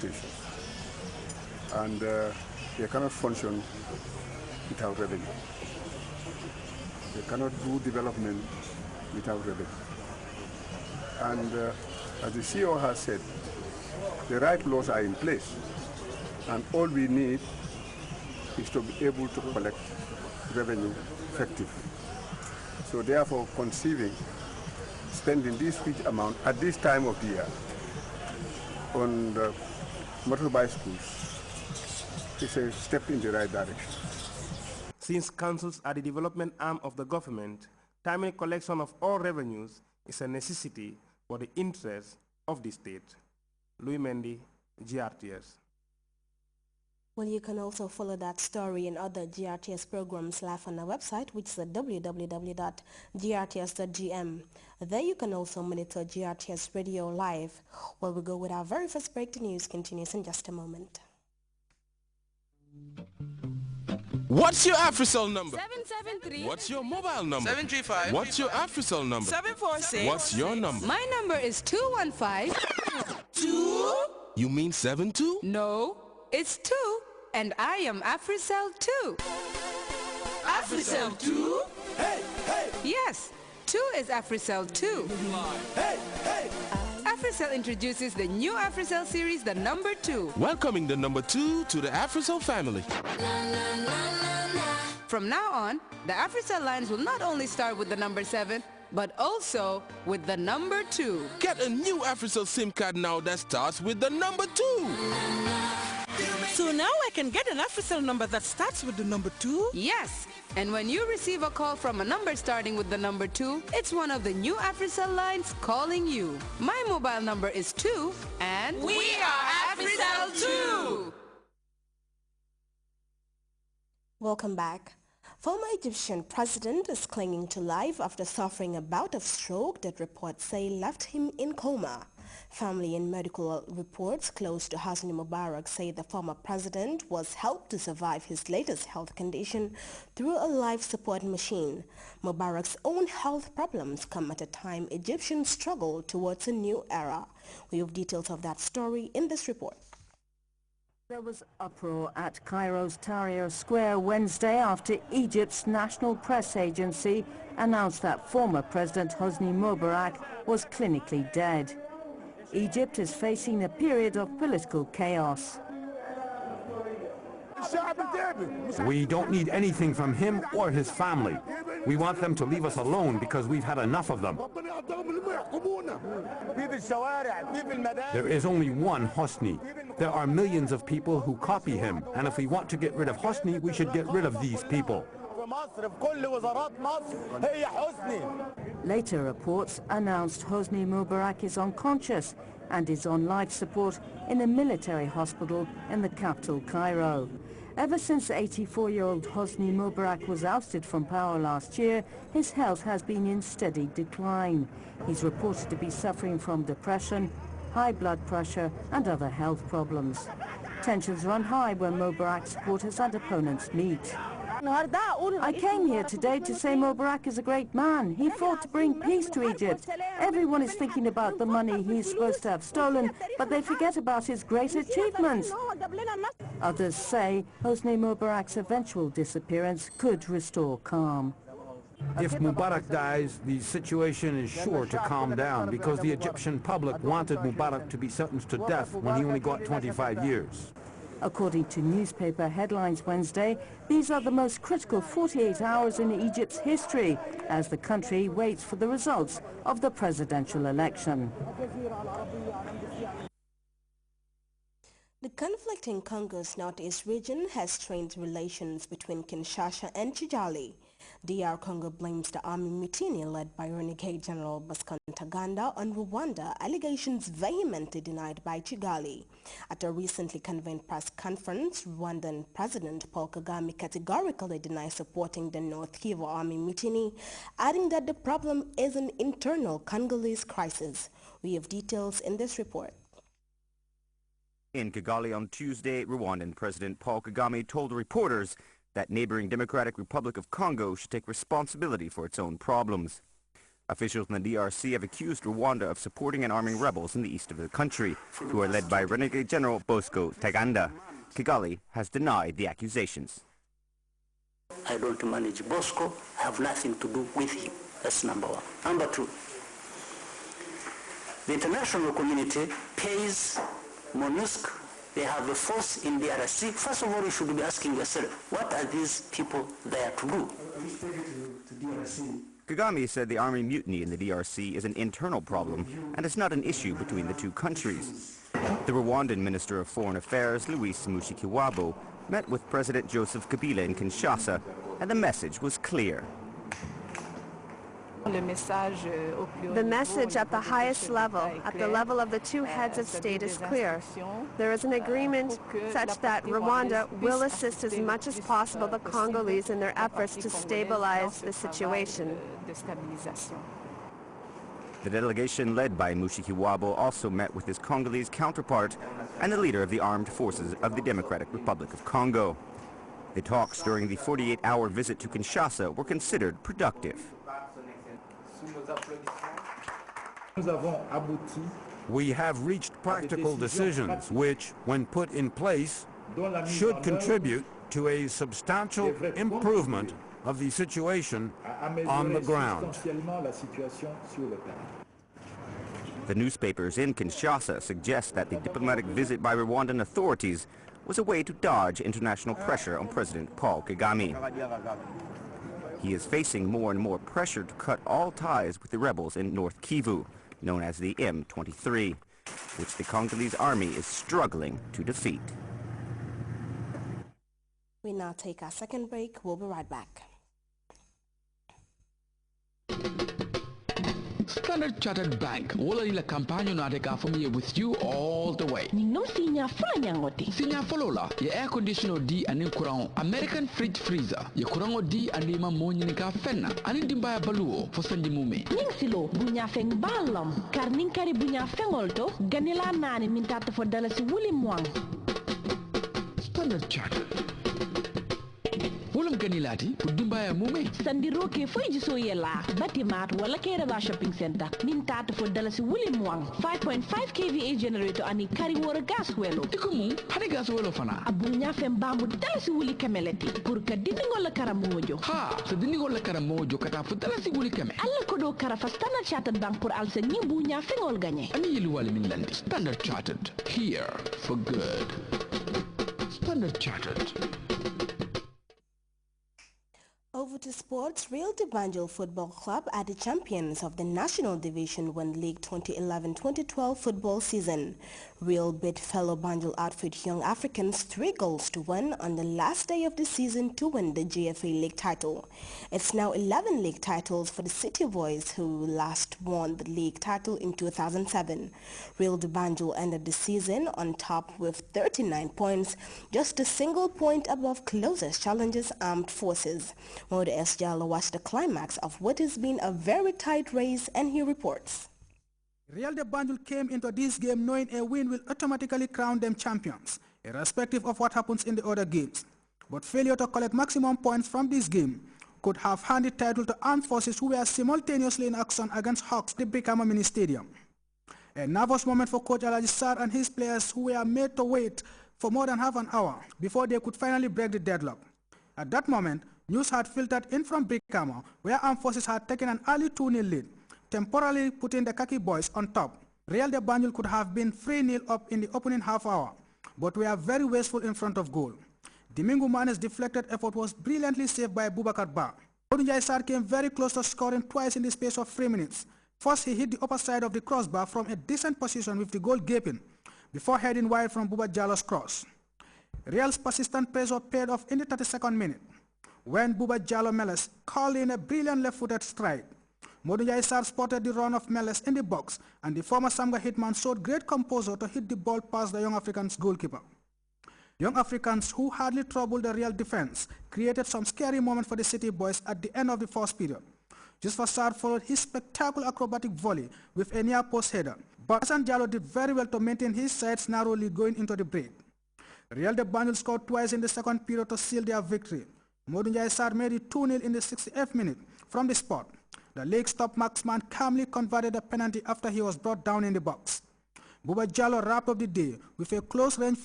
stations, and they cannot function without revenue. They cannot do development without revenue. And as the CEO has said, the right laws are in place, and all we need is to be able to collect revenue effectively. So therefore, conceiving spending this huge amount at this time of the year on the motorbike schools is a step in the right direction. Since councils are the development arm of the government, timely collection of all revenues is a necessity for the interest of the state. Louis Mendy, GRTS. Well, you can also follow that story and other GRTS programs live on our website, which is at www.grts.gm. There you can also monitor GRTS Radio live. Where we go with our very first breaking news continues in just a moment. What's your AfriCell number? 773. What's your mobile number? 735. What's your AfriCell number? 746. What's your number? My number is 215. 2? You mean 72? No, it's 2, and I am AfriCell 2. AfriCell 2? Hey, hey! Yes, 2 is AfriCell 2. Hey, hey! AfriCell introduces the new AfriCell series, the number 2. Welcoming the number 2 to the AfriCell family. From now on, the AfriCell lines will not only start with the number 7, but also with the number 2. Get a new AfriCell SIM card now that starts with the number 2. So now I can get an AfriCell number that starts with the number 2? Yes, and when you receive a call from a number starting with the number 2, it's one of the new AfriCell lines calling you. My mobile number is 2, and we are AfriCell 2! Welcome back. Former Egyptian president is clinging to life after suffering a bout of stroke that reports say left him in coma. Family and medical reports close to Hosni Mubarak say the former president was helped to survive his latest health condition through a life support machine. Mubarak's own health problems come at a time Egyptians struggle towards a new era. We have details of that story in this report. There was uproar at Cairo's Tahrir Square Wednesday after Egypt's national press agency announced that former President Hosni Mubarak was clinically dead. Egypt is facing a period of political chaos. We don't need anything from him or his family. We want them to leave us alone because we've had enough of them. There is only one Hosni. There are millions of people who copy him, and if we want to get rid of Hosni, we should get rid of these people. Later reports announced Hosni Mubarak is unconscious and is on life support in a military hospital in the capital, Cairo. Ever since 84-year-old Hosni Mubarak was ousted from power last year, his health has been in steady decline. He's reported to be suffering from depression, high blood pressure and other health problems. Tensions run high when Mubarak supporters and opponents meet. I came here today to say Mubarak is a great man. He fought to bring peace to Egypt. Everyone is thinking about the money he's supposed to have stolen, but they forget about his great achievements. Others say Hosni Mubarak's eventual disappearance could restore calm. If Mubarak dies, the situation is sure to calm down because the Egyptian public wanted Mubarak to be sentenced to death when he only got 25 years. According to newspaper headlines Wednesday, these are the most critical 48 hours in Egypt's history as the country waits for the results of the presidential election. The conflict in Congo's northeast region has strained relations between Kinshasa and Kigali. DR Congo blames the army mutiny led by Renegade General Bosco Ntaganda on Rwanda, allegations vehemently denied by Kigali. At a recently convened press conference, Rwandan President Paul Kagame categorically denied supporting the North Kivu army mutiny, adding that the problem is an internal Congolese crisis. We have details in this report. In Kigali on Tuesday, Rwandan President Paul Kagame told reporters that neighboring Democratic Republic of Congo should take responsibility for its own problems. Officials in the DRC have accused Rwanda of supporting and arming rebels in the east of the country, who are led by Renegade General Bosco Ntaganda. Kigali has denied the accusations. I don't manage Bosco, I have nothing to do with him. That's number one. Number two, the international community pays MONUSC. They have a force in DRC. First of all, you should be asking yourself, what are these people there to do? Kagame said the army mutiny in the DRC is an internal problem and is not an issue between the two countries. The Rwandan Minister of Foreign Affairs, Louis Mushikiwabo, met with President Joseph Kabila in Kinshasa, and the message was clear. The message at the highest level, at the level of the two heads of state, is clear. There is an agreement such that Rwanda will assist as much as possible the Congolese in their efforts to stabilize the situation. The delegation led by Mushikiwabo also met with his Congolese counterpart and the leader of the armed forces of the Democratic Republic of Congo. The talks during the 48-hour visit to Kinshasa were considered productive. We have reached practical decisions which, when put in place, should contribute to a substantial improvement of the situation on the ground. The newspapers in Kinshasa suggest that the diplomatic visit by Rwandan authorities was a way to dodge international pressure on President Paul Kagame. He is facing more and more pressure to cut all ties with the rebels in North Kivu, known as the M23, which the Congolese army is struggling to defeat. We now take our second break. We'll be right back. Standard Chartered Bank wala ila kampanyo na ateka familiar with you all the way. Ningnom sinya fanya ngoti. Sinya folola ya air conditioner di anin kurang American fridge freezer ya kurango di anima monyi nika fenna anin dimbaya baluo fo sanji mume. Ning silo bunya feng balam kar ning kari bunya fengolto ganila nani min tata fo dalasi wuli mwang. Standard Chartered. Wulam ganilati pour dimbaya mume. Sandiro ke foy jiso yela batimat wala kere ba shopping center min tata fo dalasi wuli mwang 5.5 kVA generator ani kari wora gas welo. Ikumu hadi gas welo fana. Abunya fem bambu dalasi wuli kameleti pour ka dindingo la karamojo. Ha, so dindingo la karamojo kata fo dalasi wuli kame. Alla ko do kara fa Standard Chartered Bank pour alsa nyi bunya fengol gagné. Ani yelu wali min landi. Standard Chartered, here for good. Standard Chartered. Over to sports, Real de Banjul Football Club are the champions of the National Division 1 League 2011-2012 football season. Real beat fellow Banjul outfit Young Africans 3-1 on the last day of the season to win the GFA League title. It's now 11 league titles for the City Boys, who last won the league title in 2007. Real de Banjul ended the season on top with 39 points, just a single point above closest challengers Armed Forces. Moda S. Jallo watched the climax of what has been a very tight race, and he reports. Real de Banjul came into this game knowing a win will automatically crown them champions, irrespective of what happens in the other games. But failure to collect maximum points from this game could have handed title to Armed Forces, who were simultaneously in action against Hawks at the Brikama Mini Stadium. A nervous moment for Coach Alaji Sarr and his players, who were made to wait for more than half an hour before they could finally break the deadlock. At that moment, news had filtered in from Brikama, where Armed Forces had taken an early 2-0 lead, temporarily putting the Khaki Boys on top. Real de Banjul could have been 3-0 up in the opening half hour, but were very wasteful in front of goal. Domingo Mane's deflected effort was brilliantly saved by Boubacar Ba. Odunjai Sarr came very close to scoring twice in the space of 3 minutes. First, he hit the upper side of the crossbar from a decent position with the goal gaping, before heading wide from Bouba Jallo's cross. Real's persistent pressure paid off in the 32nd minute, when Bouba Jallo Meles called in a brilliant left-footed strike. Modunjai Sarr spotted the run of Meles in the box, and the former Samga hitman showed great composure to hit the ball past the Young Africans goalkeeper. Young Africans, who hardly troubled the Real defense, created some scary moments for the City Boys at the end of the first period. Joseph Sarr followed his spectacular acrobatic volley with a near-post header, but Hassan Jallo did very well to maintain his side's narrow lead going into the break. Real de Banjul scored twice in the second period to seal their victory. Modunjai Sarr made it 2-0 in the 68th minute from the spot, the league's top marksman calmly converted the penalty after he was brought down in the box. Buba Jallo wrapped up the day with a close-range